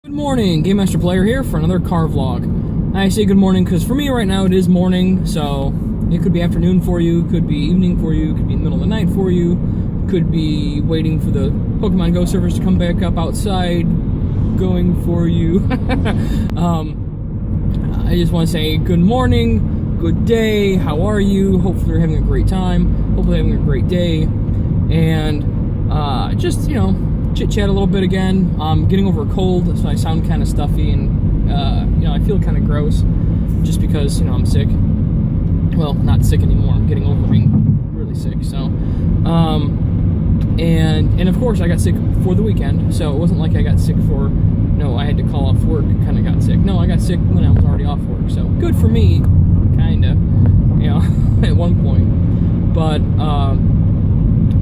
Good morning, Game Master Player here for another car vlog. I say good morning because for me right now it is morning, so it could be afternoon for you, could be evening for you, could be middle of the night for you, could be waiting for the Pokemon Go servers to come back up outside, going for you. I just want to say good morning, good day, how are you? Hopefully you're having a great time, hopefully having a great day, and just, chit chat a little bit again. I'm getting over a cold, so I sound kind of stuffy and I feel kind of gross just because I'm sick. Well, not sick anymore. I'm getting over being really sick. So, and of course I got sick for the weekend. So it wasn't like I got sick for I had to call off work. Kind of got sick. No, I got sick when I was already off work. So good for me, kinda. At one point, but.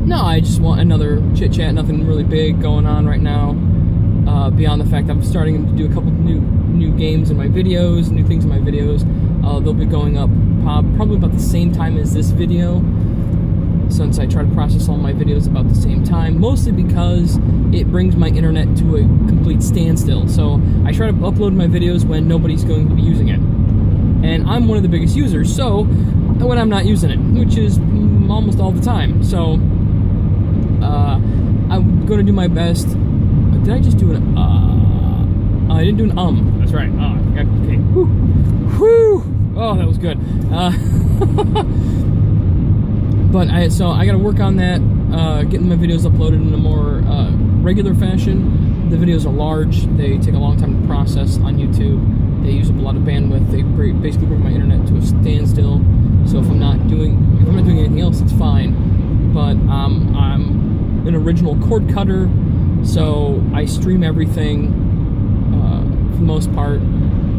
No, I just want another chit chat. Nothing really big going on right now. Beyond the fact I'm starting to do a couple new games in my videos, new things in my videos. They'll be going up probably about the same time as this video, since I try to process all my videos about the same time. Mostly because it brings my internet to a complete standstill. So I try to upload my videos when nobody's going to be using it, and I'm one of the biggest users. So when I'm not using it, which is almost all the time. So. I'm going to do my best. Did I just do an I didn't do an That's right. Okay. Whew. Whew. Oh, that was good. But I got to work on that, getting my videos uploaded in a more regular fashion. The videos are large. They take a long time to process on YouTube. They use up a lot of bandwidth. They basically bring my internet to a standstill. So if I'm not doing anything else, it's fine. But I'm an original cord cutter, so I stream everything for the most part.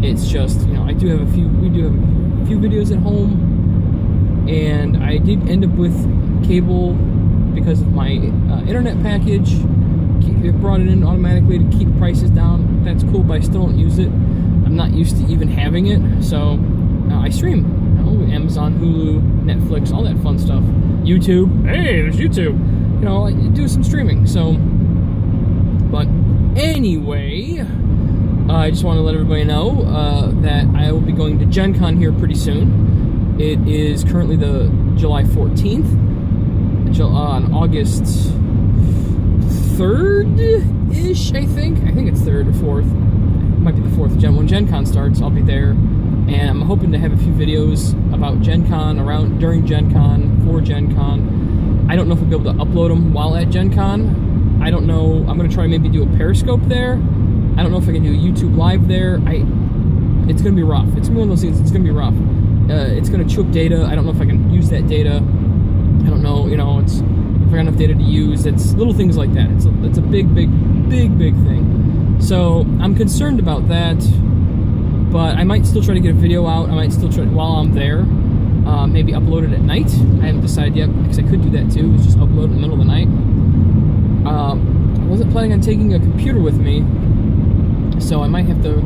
It's just we do have a few videos at home, and I did end up with cable because of my internet package. It brought it in automatically to keep prices down. That's cool, but I still don't use it. I'm not used to even having it, so I stream. Amazon, Hulu, Netflix, all that fun stuff. YouTube. Hey, there's YouTube. I do some streaming. So, but anyway, I just want to let everybody know that I will be going to Gen Con here pretty soon. It is currently the July 14th, on August 3rd-ish, I think. I think it's 3rd or 4th. It might be the 4th. When Gen Con starts, I'll be there. And I'm hoping to have a few videos about Gen Con, during Gen Con, for Gen Con. I don't know if I'll be able to upload them while at Gen Con. I don't know. I'm going to try maybe do a Periscope there. I don't know if I can do a YouTube Live there. It's going to be rough. It's going to be one of those things. It's going to be rough. It's going to chew up data. I don't know if I can use that data. I don't know. It's if I got enough data to use. It's little things like that. It's a big thing. So I'm concerned about that. But I might still try to get a video out. I might still try while I'm there. Maybe upload it at night. I haven't decided yet, because I could do that too. It's just upload in the middle of the night. I wasn't planning on taking a computer with me, so I might have to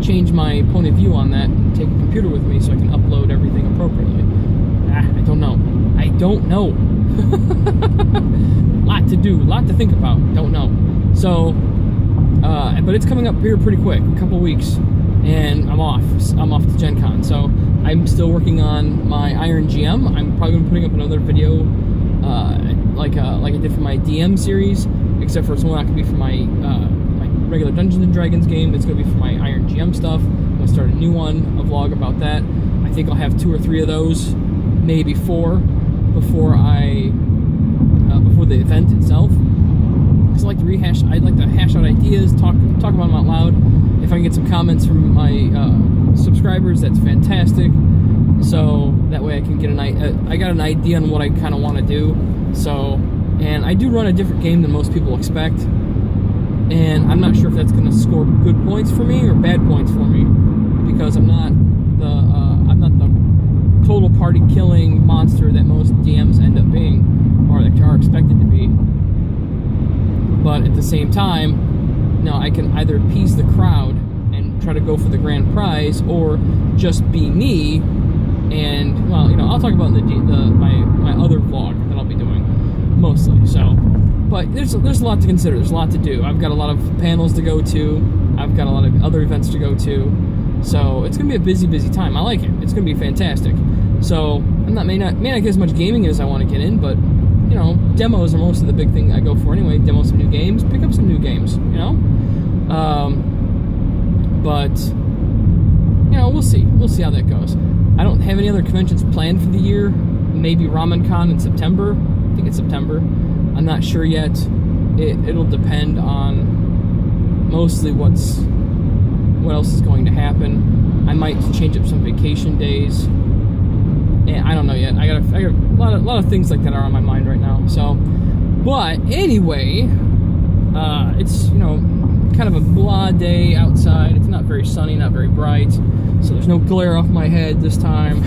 change my point of view on that and take a computer with me so I can upload everything appropriately. I don't know. Lot to do, lot to think about. Don't know. So, but it's coming up here pretty quick, a couple weeks. And I'm off to Gen Con. So I'm still working on my Iron GM. I'm probably going to be putting up another video like I did for my DM series, except for it's not going to be for my regular Dungeons and Dragons game. It's going to be for my Iron GM stuff. I'm going to start a new one, a vlog about that. I think I'll have 2 or 3 of those, maybe 4, before the event itself. I'd like to hash out ideas, talk about them out loud. If I can get some comments from my subscribers, that's fantastic. So that way I can get I got an idea on what I kind of want to do. So, and I do run a different game than most people expect, and I'm not sure if that's going to score good points for me or bad points for me, because I'm not the total party killing monster that most DMs end up being, or that are expected to be. But at the same time, I can either appease the crowd and try to go for the grand prize, or just be me. And I'll talk about my other vlog that I'll be doing mostly. So, but there's a lot to consider. There's a lot to do. I've got a lot of panels to go to. I've got a lot of other events to go to. So it's going to be a busy, busy time. I like it. It's going to be fantastic. So may not get as much gaming as I want to get in, but you know, demos are most of the big thing I go for anyway. Demo some new games, pick up some new games, you know. But you know, we'll see. We'll see how that goes. I don't have any other conventions planned for the year. Maybe Ramen Con in September. I think it's September. I'm not sure yet. It'll depend on mostly what else is going to happen. I might change up some vacation days. And I don't know yet. I got a lot of things like that are on my mind right now. So, but anyway, it's, you know, kind of a blah day outside. It's not very sunny, not very bright. So there's no glare off my head this time.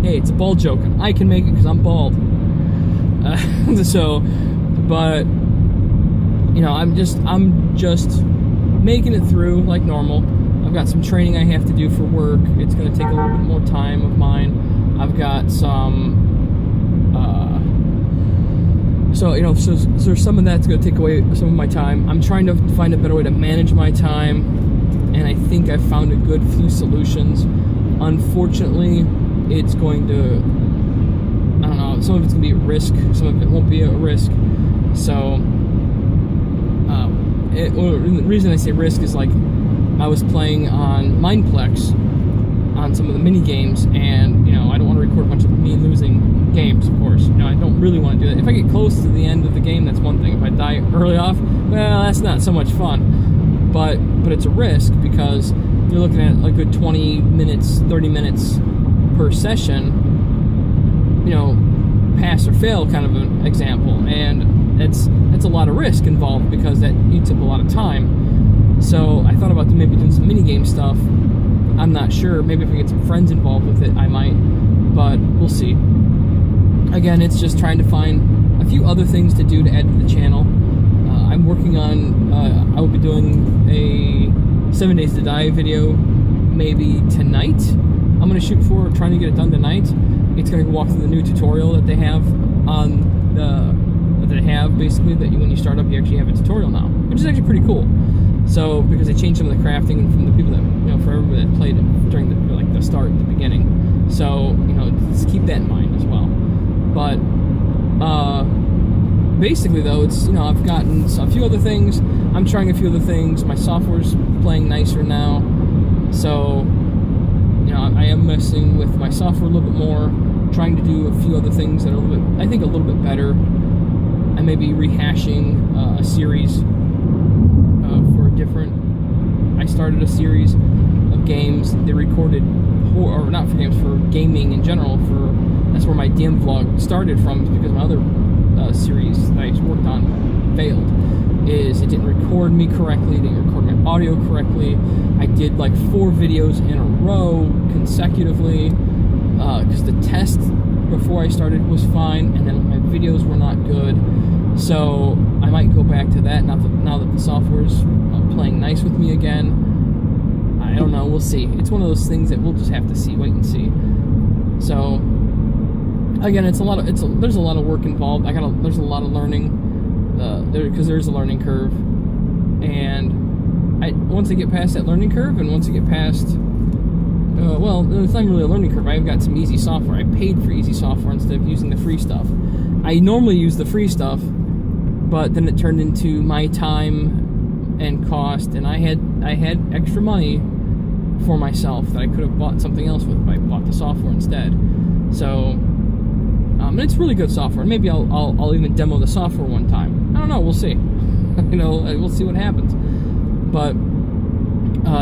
Hey, it's a bald joke. I can make it because I'm bald. But you know, I'm just making it through like normal. I've got some training I have to do for work. It's going to take a little bit more time of mine. I've got some, so some of that's going to take away some of my time. I'm trying to find a better way to manage my time, and I think I've found a good few solutions. Unfortunately, it's going to, I don't know, some of it's going to be at risk, some of it won't be at risk. So, the reason I say risk is like, I was playing on Mindplex on some of the mini games, and you know, I don't want to record a bunch of me losing games, of course. You know, I don't really want to do that. If I get close to the end of the game, that's one thing. If I die early off, well, that's not so much fun. But it's a risk because you're looking at a good 20 minutes, 30 minutes per session, you know, pass or fail kind of an example, and that's a lot of risk involved because that eats up a lot of time. So I thought about maybe doing some minigame stuff. I'm not sure. Maybe if I get some friends involved with it, I might, but we'll see. Again, it's just trying to find a few other things to do to add to the channel. I'm working on, I will be doing a 7 Days to Die video maybe tonight. I'm going to shoot for trying to get it done tonight. It's going to walk through the new tutorial that they have on basically, that when you start up, you actually have a tutorial now, which is actually pretty cool. So, because they changed some of the crafting from the people that, you know, for everybody that played it during the start, the beginning. So, you know, just keep that in mind as well. But, basically though, it's, you know, I've gotten a few other things. I'm trying a few other things. My software's playing nicer now. So, you know, I am messing with my software a little bit more, trying to do a few other things that are a little bit better. I may be rehashing a series for a different. I started a series of games. They recorded, or not for games, for gaming in general. That's where my DM vlog started from, because my other series that I worked on failed. It didn't record me correctly, didn't record my audio correctly. I did like 4 videos in a row consecutively because the test before I started was fine, and then my videos were not good. So I might go back to that now that the software's playing nice with me again. I don't know, we'll see. It's one of those things that we'll just have to wait and see. So again, there's a lot of work involved. There's a lot of learning. Because there's a learning curve, and once I get past that learning curve, and once I get past, well, it's not really a learning curve. I've got some easy software. I paid for easy software instead of using the free stuff. I normally use the free stuff, but then it turned into my time and cost, and I had extra money for myself that I could have bought something else with, but I bought the software instead. So. And it's really good software. Maybe I'll even demo the software one time. I don't know. We'll see. You know, we'll see what happens. But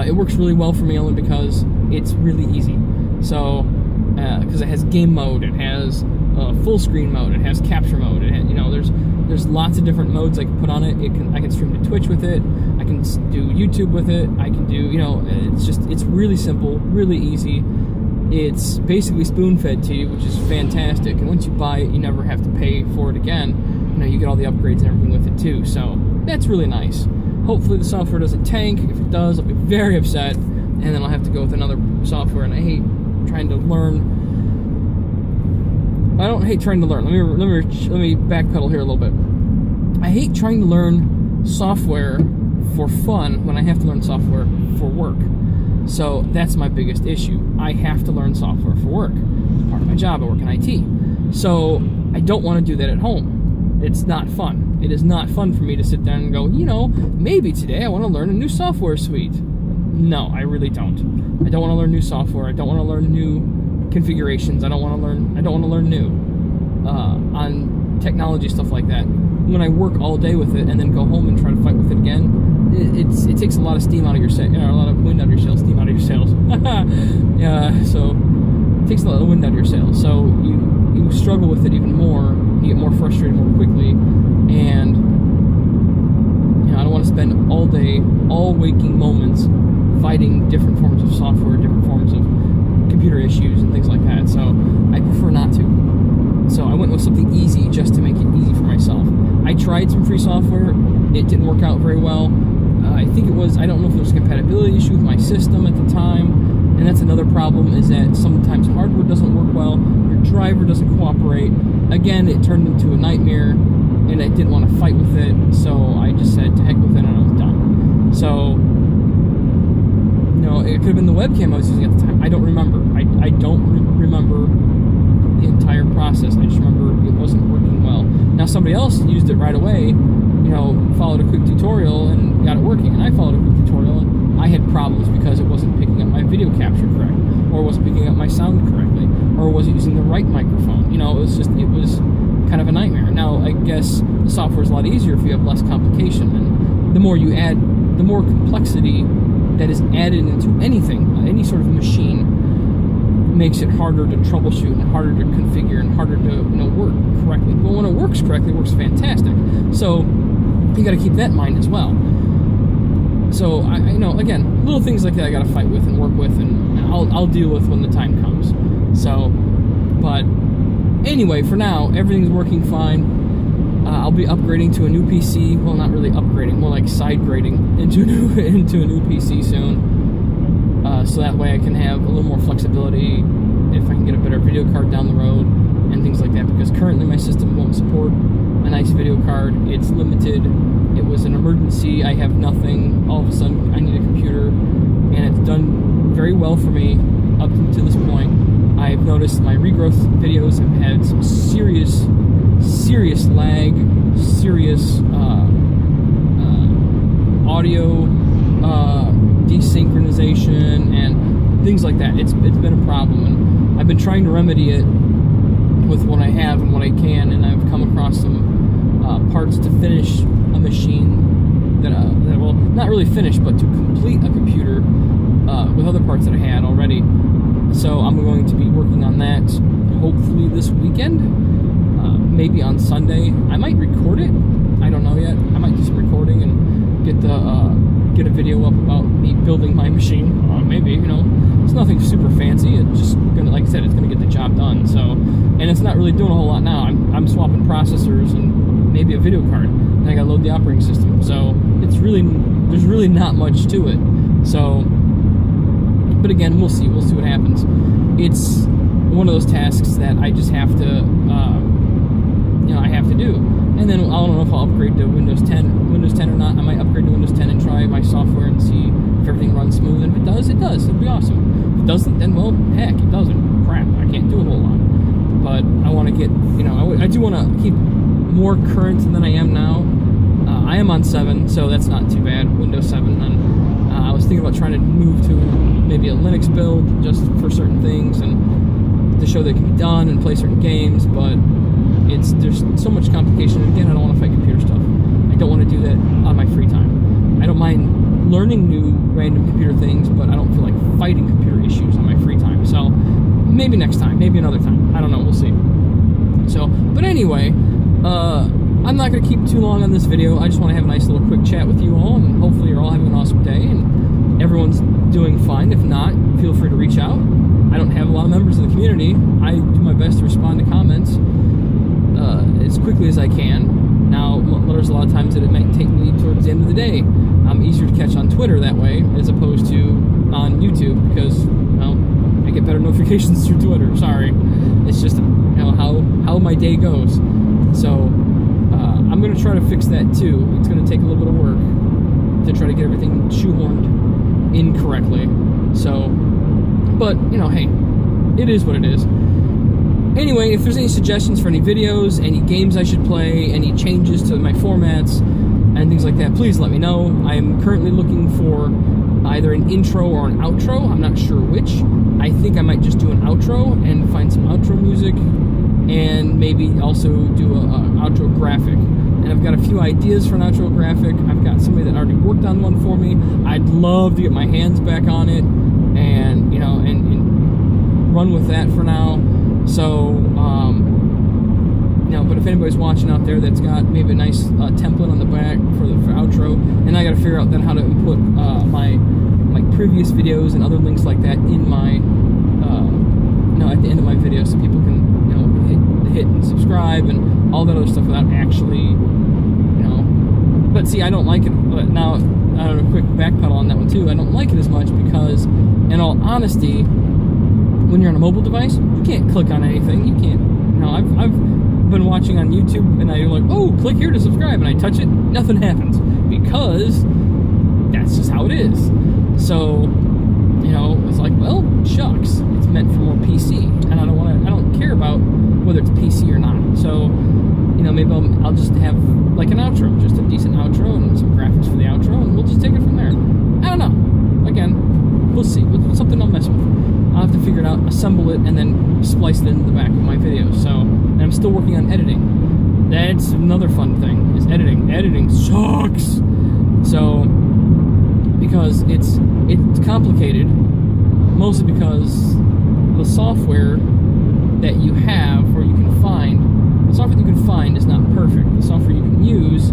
it works really well for me only because it's really easy. So because it has game mode, it has full screen mode, it has capture mode. You know, there's lots of different modes I can put on it. I can stream to Twitch with it. I can do YouTube with it. I can do, you know, it's really simple, really easy. It's basically spoon-fed to you, which is fantastic. And once you buy it, you never have to pay for it again. You know, you get all the upgrades and everything with it too. So that's really nice. Hopefully the software doesn't tank. If it does, I'll be very upset, and then I'll have to go with another software. And I hate trying to learn. I don't hate trying to learn. Let me backpedal here a little bit. I hate trying to learn software for fun when I have to learn software for work. So that's my biggest issue. I have to learn software for work. It's part of my job. I work in IT. So I don't want to do that at home. It's not fun. It is not fun for me to sit down and go, maybe today I want to learn a new software suite. No, I really don't. I don't want to learn new software. I don't want to learn new configurations. I don't want to learn new on technology, stuff like that. When I work all day with it and then go home and try to fight with it again, it takes a lot of steam out of your sails, a lot of wind out of your sails, steam out of your sails. So it takes a lot of wind out of your sails. So you struggle with it even more. You get more frustrated more quickly, and I don't want to spend all day, all waking moments fighting different forms of software, different forms of computer issues and things like that. So I prefer not to. So I went with something easy just to make it easy for myself. I tried some free software. It didn't work out very well. I don't know if it was a compatibility issue with my system at the time. And that's another problem, is that sometimes hardware doesn't work well. Your driver doesn't cooperate. Again, it turned into a nightmare, and I didn't want to fight with it. So I just said, to heck with it, and I was done. So, it could have been the webcam I was using at the time. I don't remember. I don't remember the entire process. I just remember it wasn't working well. Now somebody else used it right away, followed a quick tutorial and got it working. And I followed a quick tutorial and I had problems because it wasn't picking up my video capture correct, or wasn't picking up my sound correctly, or wasn't using the right microphone. It was kind of a nightmare. Now I guess the software is a lot easier if you have less complication, and the more you add, the more complexity that is added into anything, any sort of machine, makes it harder to troubleshoot and harder to configure and harder to work correctly. But when it works correctly, it works fantastic. So you got to keep that in mind as well. So I again, little things like that I got to fight with and work with, and I'll deal with when the time comes. So, but anyway, for now everything's working fine. I'll be upgrading to a new PC. Well, not really upgrading, more like side grading into a new PC soon. So that way I can have a little more flexibility if I can get a better video card down the road and things like that. Because currently my system won't support a nice video card. It's limited. It was an emergency. I have nothing. All of a sudden I need a computer, and it's done very well for me up to this point. I've noticed my regrowth videos have had some serious lag, serious audio desynchronization and things like that. It's been a problem, and I've been trying to remedy it with what I have and what I can, and I've come across some parts to finish a machine that well, not really finish, but to complete a computer with other parts that I had already. So I'm going to be working on that hopefully this weekend. Maybe on Sunday. I might record it. I don't know yet. I might do some recording and get a video up about me building my machine. Maybe, it's nothing super fancy. It's just gonna, like I said, it's gonna get the job done. So, and it's not really doing a whole lot now. I'm swapping processors and maybe a video card. And I gotta load the operating system. So there's really not much to it. So, but again, we'll see what happens. It's one of those tasks that I just have to. I have to do. And then I don't know if I'll upgrade to Windows 10 or not. I might upgrade to Windows 10 and try my software and see if everything runs smooth. And if it does, it does. It'll be awesome. If it doesn't, then, well, heck, it doesn't. Crap, I can't do a whole lot. But I want to get, I do want to keep more current than I am now. I am on 7, so that's not too bad, Windows 7. And I was thinking about trying to move to maybe a Linux build just for certain things and to show that it can be done and play certain games, but there's so much complication. And again, I don't want to fight computer stuff. I don't want to do that on my free time. I don't mind learning new random computer things, but I don't feel like fighting computer issues on my free time. So maybe next time, maybe another time. I don't know. We'll see. So, but anyway, I'm not going to keep too long on this video. I just want to have a nice little quick chat with you all, and hopefully you're all having an awesome day and everyone's doing fine. If not, feel free to reach out. I don't have a lot of members of the community. I do my best to respond to comments as quickly as I can. Now, there's a lot of times that it might take me towards the end of the day. I'm easier to catch on Twitter that way as opposed to on YouTube because, well, I get better notifications through Twitter. Sorry. It's just, how my day goes. So, I'm going to try to fix that too. It's going to take a little bit of work. to try to get everything shoehorned in correctly. So, but, you know, hey, it is what it is. Anyway, if there's any suggestions for any videos, any games I should play, any changes to my formats, and things like that, please let me know. I am currently looking for either an intro or an outro. I'm not sure which. I think I might just do an outro and find some outro music, and maybe also do an outro graphic. And I've got a few ideas for an outro graphic. I've got somebody that already worked on one for me. I'd love to get my hands back on it and, you know, and run with that for now. So, you know, but if anybody's watching out there that's got maybe a nice template on the back for outro, and I got to figure out then how to input my previous videos and other links like that in my, you know, at the end of my video, so people can, you know, hit and subscribe and all that other stuff without actually, you know. But see, I don't like it. But now, I don't know, quick backpedal on that one too. I don't like it as much because, in all honesty, when you're on a mobile device, you can't click on anything. You can't, you know, I've been watching on YouTube and I'm like, oh, click here to subscribe, and I touch it, nothing happens, because that's just how it is. So, you know, it's like, well, shucks, it's meant for more PC, and I don't care about whether it's PC or not. So, you know, maybe I'll just have like an outro, just a decent outro and some graphics for the outro, and we'll just take it from there. I don't know. Again, we'll see. It's something I'll mess with. I'll have to figure it out, assemble it, and then splice it into the back of my videos. So, and I'm still working on editing. That's another fun thing, is editing. Editing sucks. So, because it's complicated, mostly because the software that you have, or you can find, the software that you can find is not perfect. The software you can use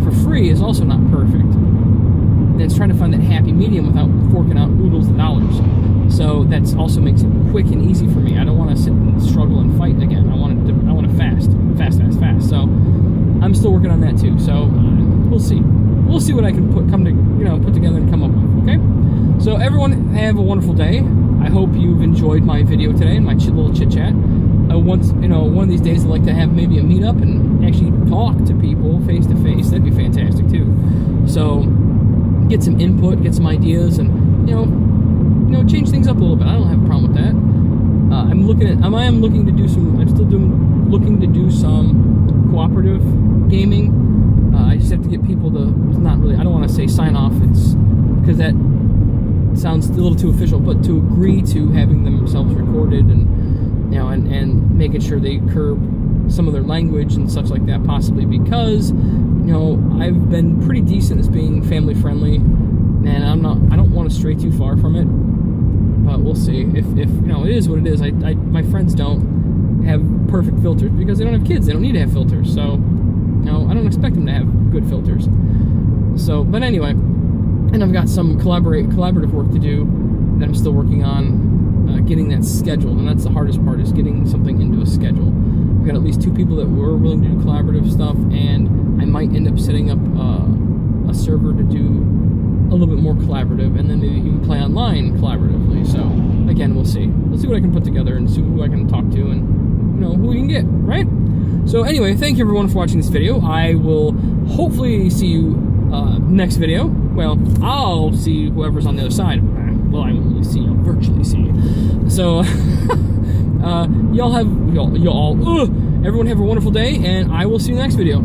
for free is also not perfect. And it's trying to find that happy medium without forking out oodles of dollars. So that also makes it quick and easy for me. I don't want to sit and struggle and fight again. I want to fast. So I'm still working on that too. So we'll see. We'll see what I can put together and come up with. Okay. So everyone, have a wonderful day. I hope you've enjoyed my video today and my little chit chat. Once, you know, one of these days I'd like to have maybe a meetup and actually talk to people face to face. That'd be fantastic too. So get some input, get some ideas, and you know, change things up a little bit. I don't have a problem with that. I'm looking to do some cooperative gaming. I just have to get people to, not really, I don't want to say sign off, it's because that sounds a little too official, but to agree to having themselves recorded, and you know, and making sure they curb some of their language and such like that, possibly, because, you know, I've been pretty decent as being family friendly, and I don't want to stray too far from it. But we'll see. If you know, it is what it is. My friends don't have perfect filters because they don't have kids. They don't need to have filters. So, you know, I don't expect them to have good filters. So, but anyway, and I've got some collaborative work to do that I'm still working on, getting that scheduled. And that's the hardest part, is getting something into a schedule. We've got at least 2 people that were willing to do collaborative stuff, and I might end up setting up a server to do a little bit more collaborative, and then maybe even play online collaboratively. So again, we'll see what I can put together and see who I can talk to, and you know, who we can get, right? So anyway, thank you everyone for watching this video. I will hopefully see you next video. Well, I'll see whoever's on the other side. Well, I won't really see you, I'll virtually see you. So everyone have a wonderful day, and I will see you in the next video.